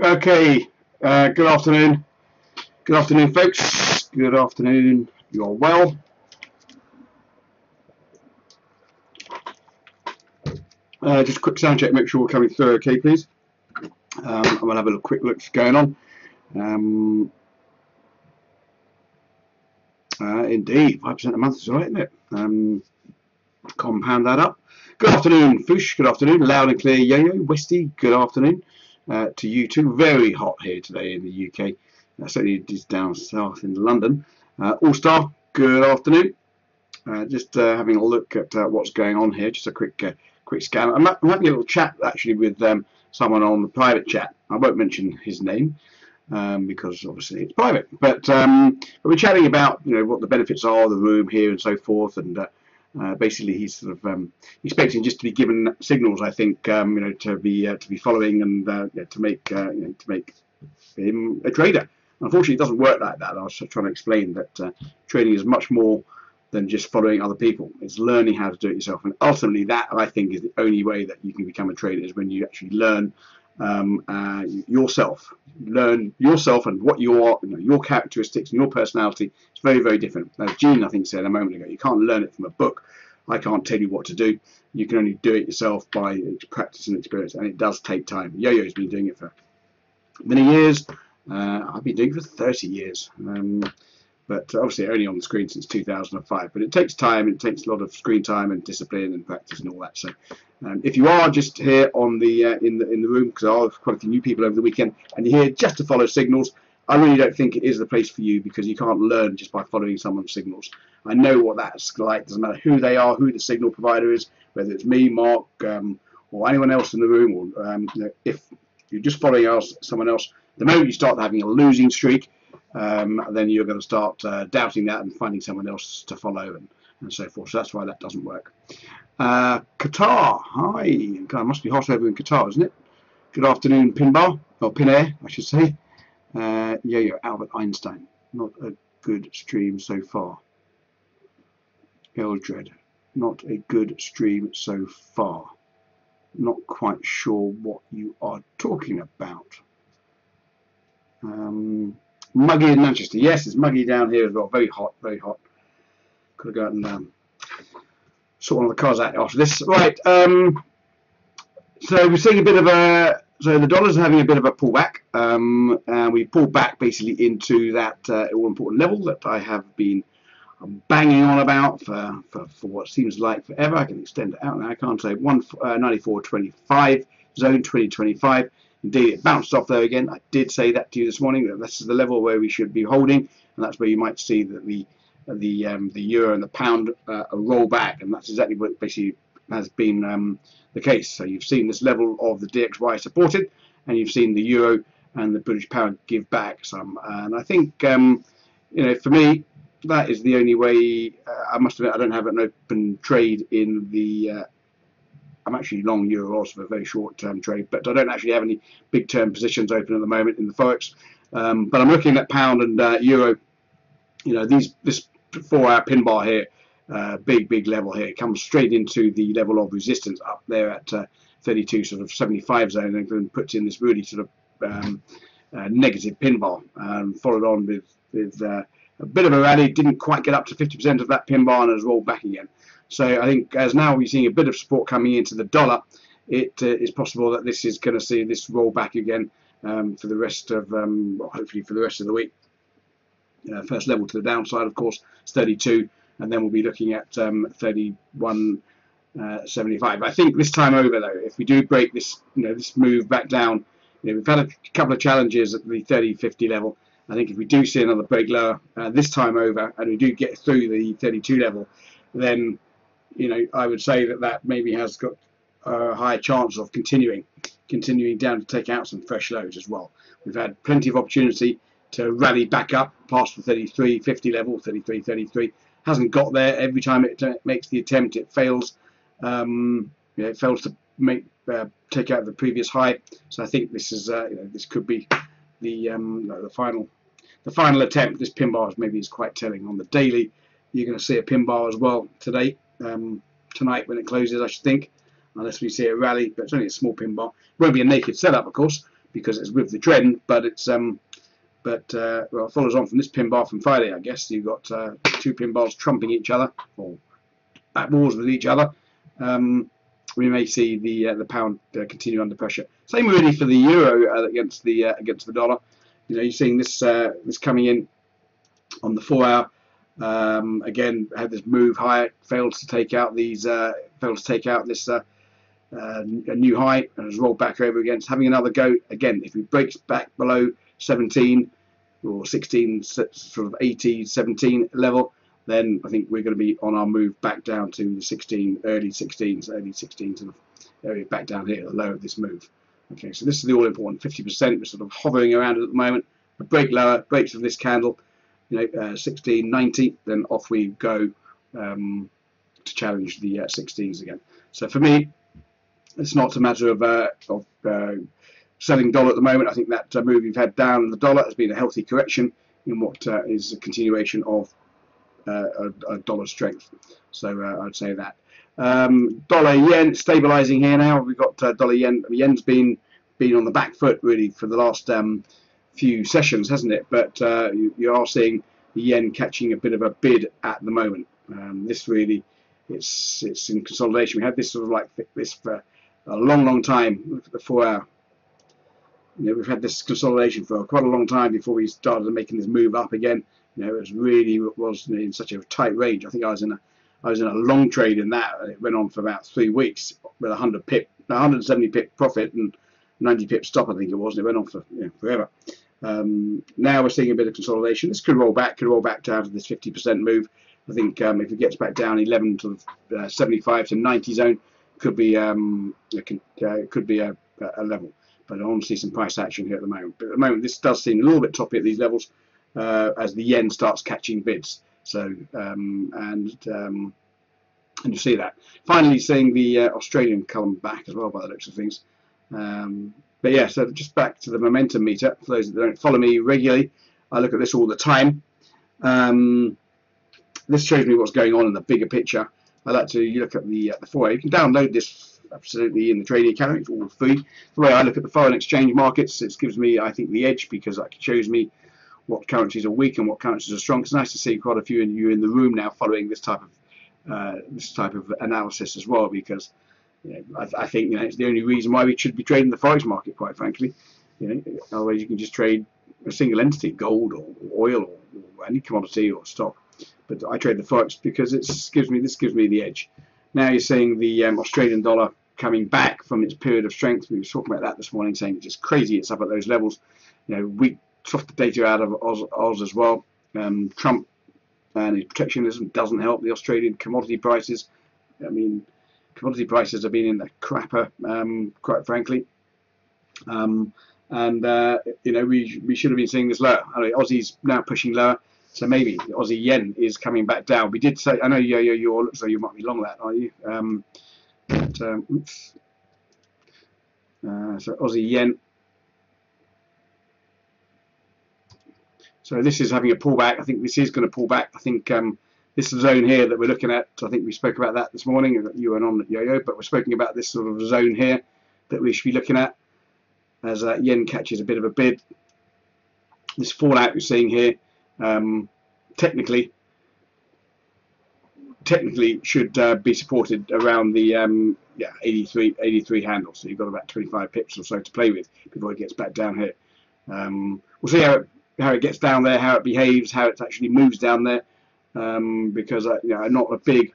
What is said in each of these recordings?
Okay, good afternoon. Good afternoon, folks. Good afternoon. You're well. Just a quick sound check, make sure we're coming through okay, please. And we'll have a quick look what's going on. Indeed, 5% a month is all right, isn't it? Compound that up. Good afternoon, Fush. Good afternoon. Loud and clear, Yo-Yo. Westy, good afternoon to you too. Very hot here today in the UK. Certainly it is down south in London. All-Star, good afternoon. Just having a look at what's going on here. Just a quick scan. I'm having a little chat actually with someone on the private chat. I won't mention his name because obviously it's private. But we're chatting about what the benefits are of the room here and so forth. And basically he's sort of expecting just to be given signals. I think to be following and to make him a trader. Unfortunately, it doesn't work like that. I was trying to explain that trading is much more than just following other people. It's learning how to do it yourself, and ultimately that I think is the only way that you can become a trader, is when you actually learn yourself. Learn yourself and what you are, your characteristics and your personality. It's very, very different. As Gene, I think, said a moment ago, you can't learn it from a book. I can't tell you what to do. You can only do it yourself by practice and experience, and it does take time. Yo-Yo's been doing it for many years. I've been doing it for 30 years. But obviously only on the screen since 2005. But it takes time. It takes a lot of screen time and discipline and practice and all that. So if you are just here on the in the room, because I have quite a few new people over the weekend, and you're here just to follow signals, I really don't think it is the place for you, because you can't learn just by following someone's signals. I know what that's like. Doesn't matter who they are, who the signal provider is, whether it's me, Mark, or anyone else in the room, or if you're just following someone else, the moment you start having a losing streak, then you're going to start doubting that and finding someone else to follow and so forth. So that's why that doesn't work. Qatar, hi. God, it must be hot over in Qatar, isn't it? Good afternoon, Pinbar, or Pinair, I should say. Yo-Yo, Albert Einstein. Not a good stream so far. Eldred, not a good stream so far. Not quite sure what you are talking about. Muggy in Manchester. Yes, it's muggy down here as well. Very hot, very hot. Could have gone and sort one of the cars out after this. Right. So we're seeing a bit of a. So the dollar's having a bit of a pullback, and we pulled back basically into that all-important level that I have been banging on about for what seems like forever. I can extend it out now. I can't say 194.25 zone 2025. Indeed, it bounced off there again. I did say that to you this morning, that this is the level where we should be holding, and that's where you might see that the euro and the pound roll back, and that's exactly what basically has been the case. So you've seen this level of the DXY supported, and you've seen the euro and the British pound give back some. And I think for me, that is the only way. I must admit, I don't have an open trade in the. I'm actually long euro also for a very short-term trade, but I don't actually have any big-term positions open at the moment in the forex. But I'm looking at pound and euro. This 4-hour pin bar here, big level here, comes straight into the level of resistance up there at 32 sort of 75 zone, and then puts in this really sort of negative pin bar, followed on with a bit of a rally. Didn't quite get up to 50% of that pin bar and has rolled back again. So I think as now we're seeing a bit of support coming into the dollar, it is possible that this is going to see this roll back again for the rest of, hopefully for the rest of the week. First level to the downside, of course, is 32, and then we'll be looking at 31.75. I think this time over, though, if we do break this, this move back down, we've had a couple of challenges at the 30.50 level. I think if we do see another break lower this time over, and we do get through the 32 level, then I would say that maybe has got a higher chance of continuing down to take out some fresh lows as well. We've had plenty of opportunity to rally back up past the 33.50 level, 33.33. Hasn't got there. Every time it makes the attempt, it fails. It fails to take out the previous high. So I think this is this could be the final attempt. This pin bar maybe is quite telling. On the daily, you're going to see a pin bar as well today, tonight when it closes, I should think, unless we see a rally. But it's only a small pin bar. It won't be a naked setup, of course, because it's with the trend, but it's well, it follows on from this pin bar from Friday, I guess. You've got two pin bars trumping each other, or at wars with each other. We may see the pound continue under pressure. Same really for the euro against the dollar. You know, you're seeing this this coming in on the 4 hour. Again, had this move higher, failed to take out these, failed to take out this a new high, and has rolled back over again. It's having another go again. If it breaks back below 17 or 16, sort of 18, 17 level, then I think we're going to be on our move back down to the 16, early 16s sort of area, back down here, the low of this move. Okay, so this is the all important 50%. We're sort of hovering around it at the moment. A break lower, breaks of this candle, you know, 1690, then off we go to challenge the 16s again. So for me, it's not a matter of selling dollar at the moment. I think that move we've had down in the dollar has been a healthy correction in what is a continuation of a dollar strength. So I'd say that. Dollar yen stabilizing here now. We've got dollar yen. Yen's been on the back foot really for the last few sessions, hasn't it? But you are seeing the yen catching a bit of a bid at the moment. This really, it's in consolidation. We had this sort of like this for a long time. Look at the 4 hour. You know, we've had this consolidation for quite a long time before we started making this move up again. You know, it was in such a tight range. I think I was in a long trade in that. It went on for about 3 weeks with 170 pip profit and 90 pip stop, I think it was. And it went on for forever. Now we're seeing a bit of consolidation. This could roll back down to this 50% move. I think if it gets back down 11 to 75 to 90 zone, could be a level. But I want to see some price action here at the moment. But at the moment, this does seem a little bit toppy at these levels as the yen starts catching bids. So and you see that. Finally, seeing the Australian come back as well by the looks of things. But yeah, so just back to the momentum meter. For those that don't follow me regularly, I look at this all the time. This shows me what's going on in the bigger picture. I like to look at the 4A. You can download this absolutely in the trading academy. It's all free. The way I look at the foreign exchange markets, it gives me, I think, the edge because it shows me what currencies are weak and what currencies are strong. It's nice to see quite a few of you in the room now following this type of analysis as well, because I think it's the only reason why we should be trading the forex market, quite frankly. Otherwise you can just trade a single entity, gold or oil or any commodity or stock. But I trade the forex because this gives me the edge. Now you're seeing the Australian dollar coming back from its period of strength. We were talking about that this morning, saying it's just crazy. It's up at those levels. Weak soft data out of Oz as well. Trump and his protectionism doesn't help the Australian commodity prices. I mean, commodity prices have been in the crapper, quite frankly. We should have been seeing this lower. I mean, Aussie's now pushing lower. So maybe the Aussie yen is coming back down. We did say, I know you all look so you might be long that, are you? Oops. So Aussie yen. So this is having a pullback. I think this is going to pull back. I think this zone here that we're looking at, I think we spoke about that this morning. You went on at Yo-Yo, but we're speaking about this sort of zone here that we should be looking at as yen catches a bit of a bid. This fallout you're seeing here, technically should be supported around the 83 handle. So you've got about 25 pips or so to play with before it gets back down here. We'll see how it gets down there, how it behaves, how it actually moves down there. Because I'm not a big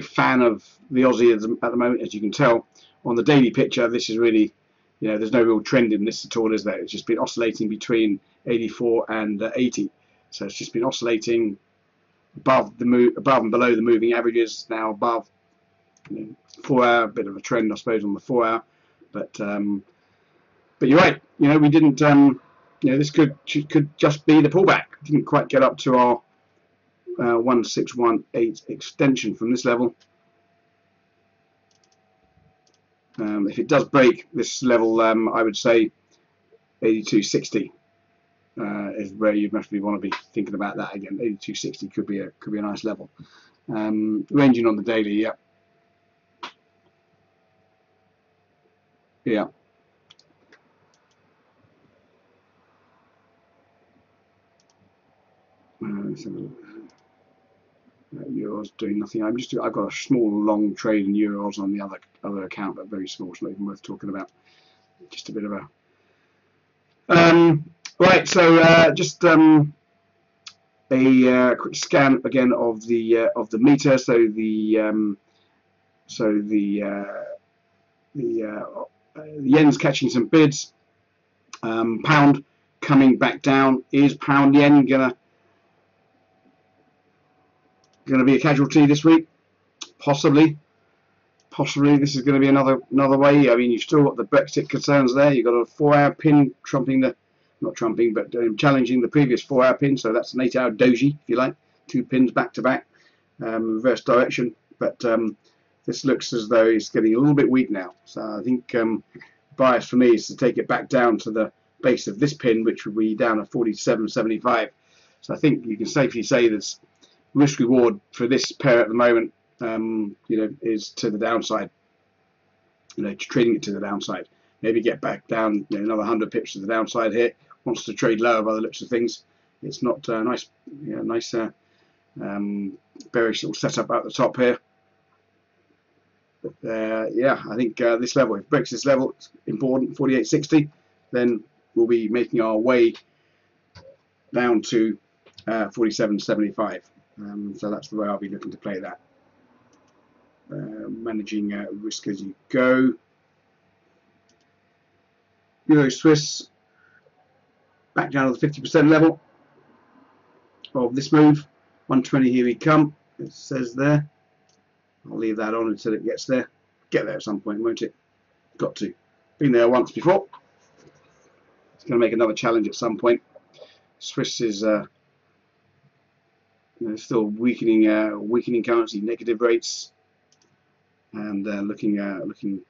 fan of the Aussie at the moment, as you can tell on the daily picture. This is really, there's no real trend in this at all, is there? It's just been oscillating between 84 and 80. So it's just been oscillating above and below the moving averages. Now above 4 hour, bit of a trend, I suppose, on the 4 hour. But you're right. We didn't. This could just be the pullback. Didn't quite get up to our 1618 extension from this level. If it does break this level, I would say 8260 is where you mostly want to be thinking about that again. 8260 could be a nice level. Ranging on the daily, yeah. Euros doing nothing. I've got a small long trade in euros on the other account, but very small. It's not even worth talking about. Just a bit of a right. So just a quick scan again of the meter. So the yen's catching some bids. Pound coming back down. Is pound yen gonna be a casualty this week? Possibly. This is going to be another way. I mean, you've still got the Brexit concerns there. You've got a 4-hour pin challenging the previous 4-hour pin. So that's an 8-hour doji, if you like, 2 pins back to back, reverse direction. But this looks as though it's getting a little bit weak now. So I think bias for me is to take it back down to the base of this pin, which would be down at 47.75. So I think you can safely say there's risk reward for this pair at the moment, is to the downside. Trading it to the downside. Maybe get back down, another 100 pips to the downside here. Wants to trade lower by the looks of things. It's not nice, bearish little setup at the top here. But I think this level, if it breaks this level, it's important, 48.60. Then we'll be making our way down to 47.75. So that's the way I'll be looking to play that. Managing risk as you go. Euro Swiss back down to the 50% level of this move. 120, here we come. It says there. I'll leave that on until it gets there. Get there at some point, won't it? Got to. Been there once before. It's going to make another challenge at some point. Swiss is still weakening currency, negative rates, and looking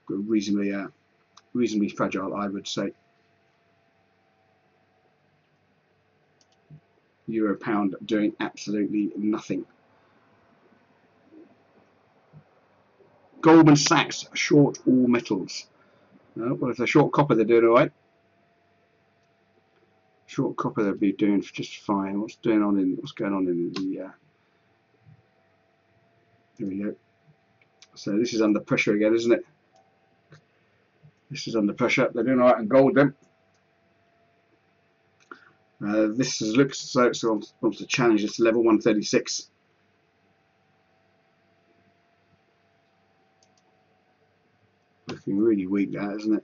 reasonably fragile, I would say. Euro pound doing absolutely nothing. Goldman Sachs short all metals. Well, if they're short copper, they're doing all right. Short copper, they'll be doing just fine. What's going on in the? Here we go. So this is under pressure again, isn't it? This is under pressure. They're doing all right in gold then. This looks so it wants to challenge this level 136. Looking really weak, that, isn't it?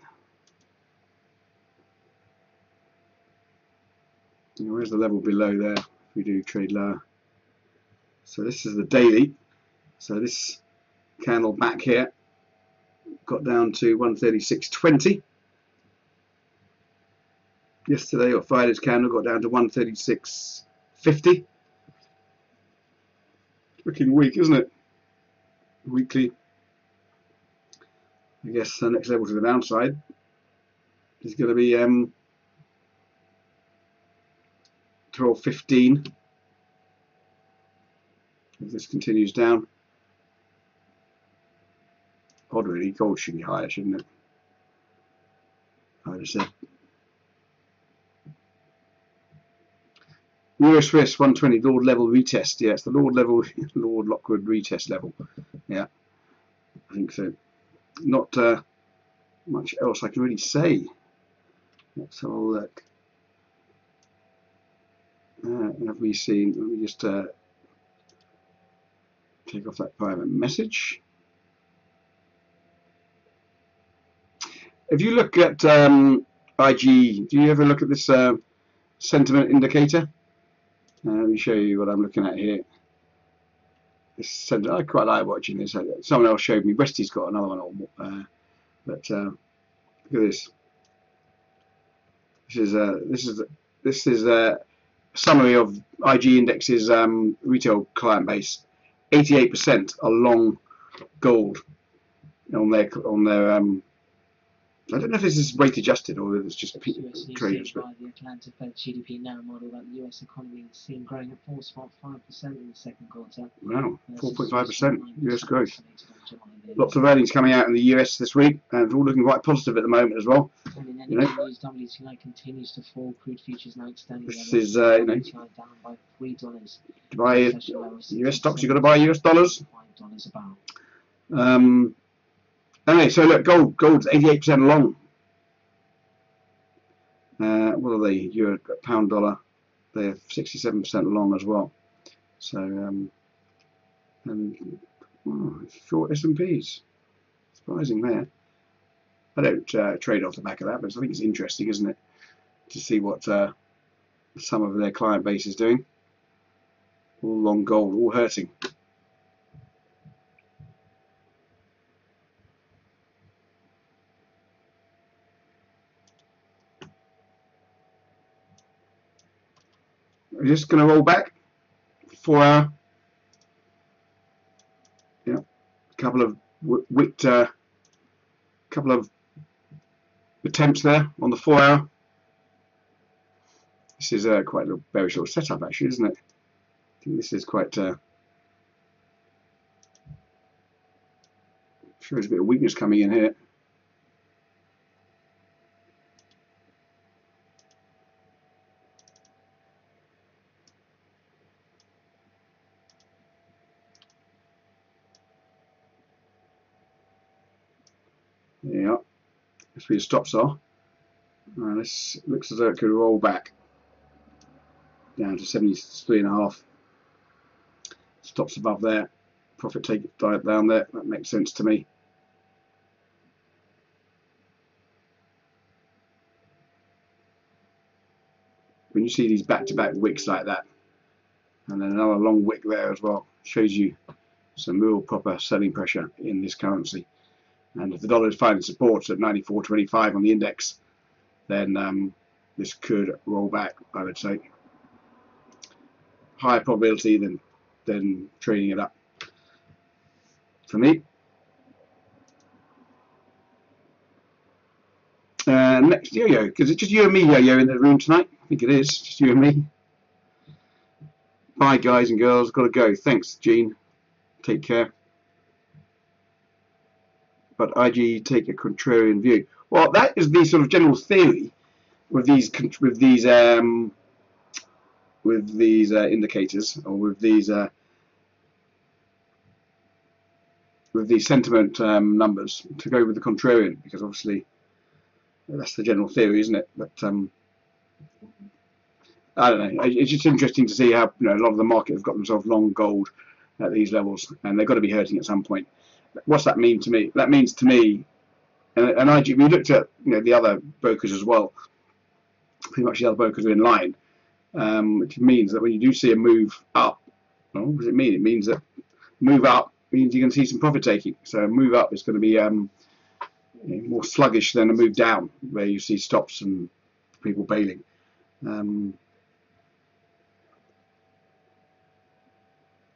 Where's the level below there? If we do trade lower. So this is the daily. So this candle back here got down to 136.20. Yesterday, or Friday's candle got down to 136.50. Looking weak, isn't it? Weekly. I guess the next level to the downside is going to be 12.15. If this continues down. Odd really, gold should be higher, shouldn't it? I would have said. Euro Swiss 120 Lord level retest. Yeah, it's the Lord Lockwood retest level. Yeah, I think so. Not much else I can really say. Let's have a look. Have we seen? Let me just take off that private message. If you look at IG, do you ever look at this sentiment indicator? Let me show you what I'm looking at here. This I quite like watching this. Someone else showed me. Westy's got another one on, but look at this. This is a summary of IG Index's retail client base. 88% are long gold on their I don't know if this is rate adjusted or if it's just traders. By the Atlanta Fed GDP now model that the US economy is seen growing at 4.5% in the second quarter. Wow, 4.5% US growth. Lots of earnings coming out in the US this week, and it's all looking quite positive at the moment as well. And in You know, energy news, WTI continues to fall. Crude futures now extending. this is you know, WTI down by $3. to buy US stocks, you've got to buy US dollars. $5 a barrel. Anyway, so look, gold's 88% long. What are they? Euro, pound, dollar. They're 67% long as well. So, and short S&Ps. Surprising there. I don't trade off the back of that, but I think it's interesting, isn't it, to see what some of their client base is doing. All long gold, all hurting. We're just going to roll back for a couple of couple of attempts there on the 4 hour. This is quite a very short setup, actually, isn't it? I think this is quite shows a bit of weakness coming in here. Yeah, that's where your stops are. This looks as though it could roll back down to 73.5. Stops above there. Profit take down there. That makes sense to me. When you see these back-to-back wicks like that, and then another long wick there as well, shows you some real proper selling pressure in this currency. And if the dollar is finding support at 94.25 on the index, then this could roll back, I would say. Higher probability than trading it up for me. Next yo-yo, because it's just you and me yo-yo in the room tonight. I think it is, just you and me. Bye guys and girls, got to go. Thanks Gene, take care. But IG take a contrarian view. Well, that is the sort of general theory with these indicators, or with these sentiment numbers, to go with the contrarian, because obviously that's the general theory, isn't it? But I don't know. It's just interesting to see how, a lot of the market have got themselves long gold at these levels, and they've got to be hurting at some point. What's that mean to me? That means to me, and IG, we looked at the other brokers as well. Pretty much the other brokers are in line, which means that when you do see a move up, well, what does it mean? It means that move up means you're going to see some profit taking. So a move up is going to be more sluggish than a move down, where you see stops and people bailing.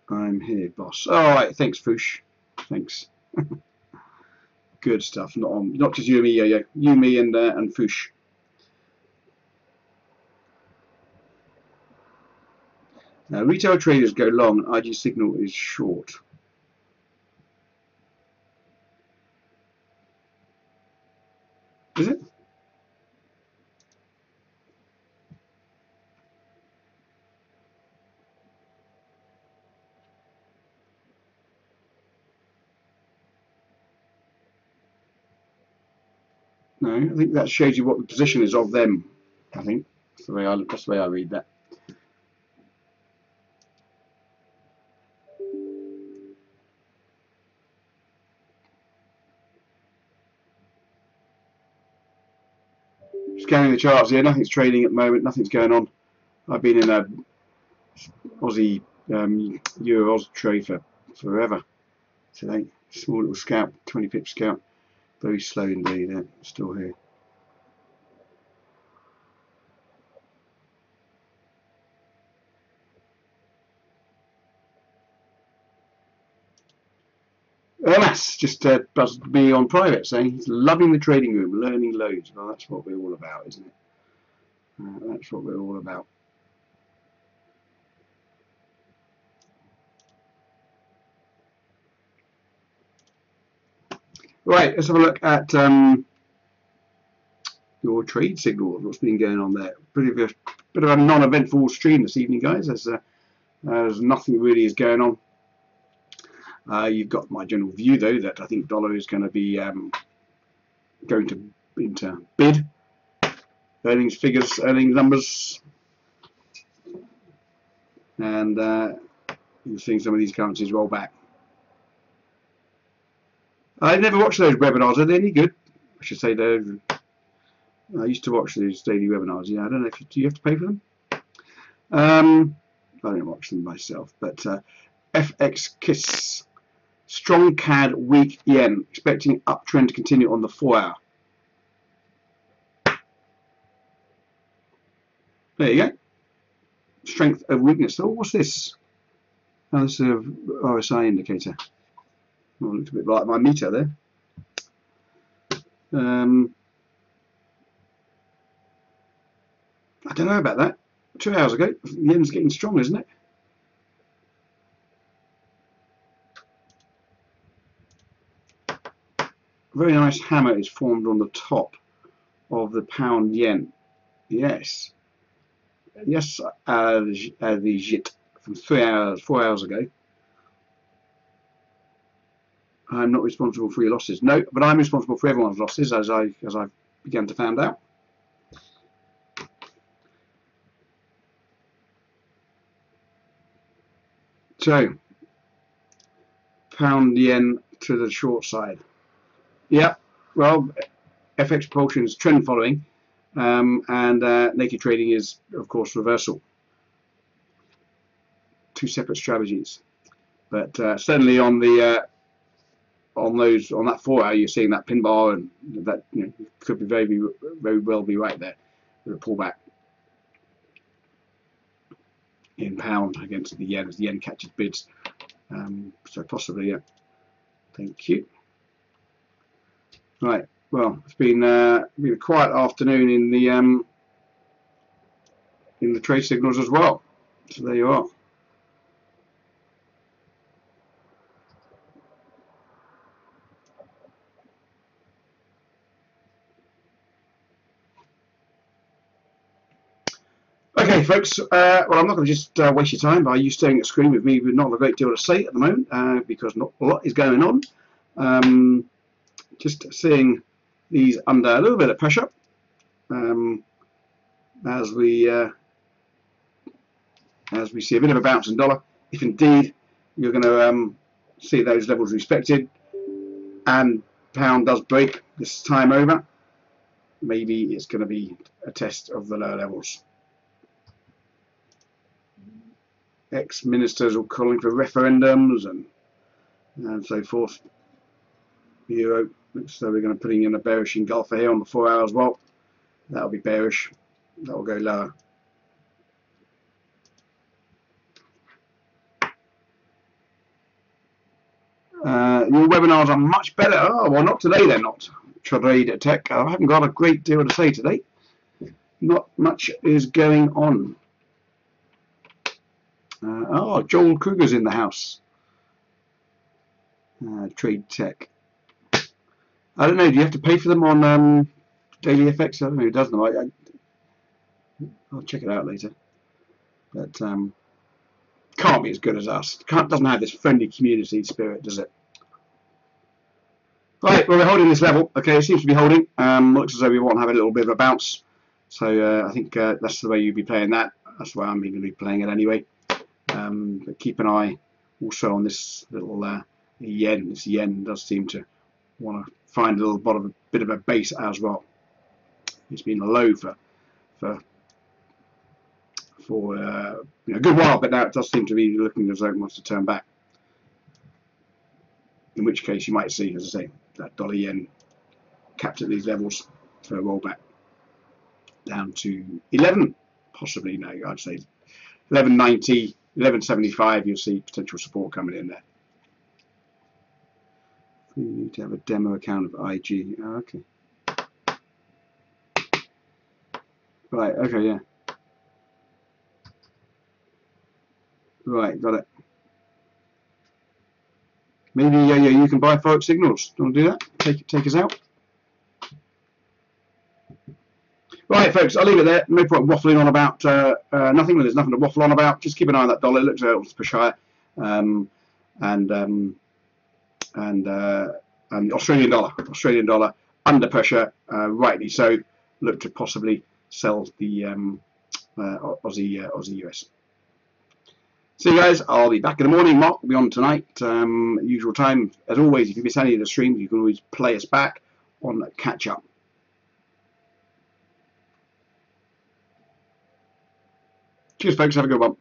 I'm here, boss. All right, thanks, Foosh. Thanks. Good stuff. Not just you and me, yo-yo. You, me, and Foosh. Retail traders go long. IG signal is short. Is it? No, I think that shows you what the position is of them. I think that's the way I read that. Scanning the charts here, nothing's trading at the moment, nothing's going on. I've been in a Aussie Euro Oz trade for forever today. Small little scalp, 20 pip scalp. Very slow indeed, still here. Mas just buzzed me on private saying he's loving the trading room, learning loads. Well, that's what we're all about, isn't it? That's what we're all about. Right, let's have a look at your trade signals. What's been going on there? Bit of a non-eventful stream this evening, guys. There's nothing really is going on. You've got my general view, though, that I think dollar is going to be going into bid. Earnings figures, earnings numbers, and you're seeing some of these currencies roll back. I never watched those webinars. Are they any good? I should say I used to watch these daily webinars. Yeah, I don't know if do you have to pay for them. I don't watch them myself, but FX Kiss, strong CAD, weak yen, expecting uptrend to continue on the 4-hour. There you go. Strength of weakness. Oh, what's this? Oh, this is an RSI indicator. Oh, it looks a bit like my meter there. I don't know about that. 2 hours ago, the yen's getting strong, isn't it? A very nice hammer is formed on the top of the pound yen. Yes. Yes, the JIT from 4 hours ago. I'm not responsible for your losses. No, but I'm responsible for everyone's losses, as I began to find out. So, pound yen to the short side. Yeah, well, FX propulsion is trend following, and naked trading is, of course, reversal. Two separate strategies, but certainly on the on that 4-hour, you're seeing that pin bar, and that could be very well be right there with a pullback in pound against the yen as the yen catches bids. So possibly, yeah. Thank you. Right. Well, it's been a quiet afternoon in the trade signals as well. So there you are. Okay, folks. Well, I'm not going to just waste your time by you staring at the screen with me with not a great deal to say at the moment, because not a lot is going on. Just seeing these under a little bit of pressure as we see a bit of a bounce in dollar. If indeed you're going to see those levels respected and pound does break this time over, maybe it's going to be a test of the lower levels. Ex-ministers are calling for referendums and so forth. Euro looks so we're going to put in a bearish engulfer here on the 4-hour as well. That'll be bearish. That will go lower. Your webinars are much better. Oh, well, not today. They're not. Trade Tech. I haven't got a great deal to say today. Not much is going on. Oh, Joel Kruger's in the house. Trade Tech. I don't know. Do you have to pay for them on Daily FX? I don't know. Who does them? I'll check it out later. But can't be as good as us. Doesn't have this friendly community spirit, does it? Right, well, we're holding this level. Okay, it seems to be holding. Looks as though we want to have a little bit of a bounce. So I think that's the way you'd be playing that. That's the way I'm going to be playing it anyway. But keep an eye also on this little yen. This yen does seem to want to find a little bit of a base as well. It's been low for a good while, but now it does seem to be looking as though it wants to turn back. In which case, you might see, as I say, that dollar yen capped at these levels for a rollback down to 11, possibly. No, I'd say 11.90, 11.75. You'll see potential support coming in there. We need to have a demo account of IG. Oh, okay. Right. Okay. Yeah. Right. Got it. Maybe you can buy forex signals. Do you want to do that? Take us out. Right, folks, I'll leave it there. No point waffling on about nothing when there's nothing to waffle on about. Just keep an eye on that dollar. It looks like it's push higher. And the Australian dollar under pressure, rightly so. Look to possibly sell the Aussie US. See you guys. I'll be back in the morning. Mark will be on tonight, usual time. As always, if you miss any of the streams, you can always play us back on catch up. Cheers, folks. Have a good one.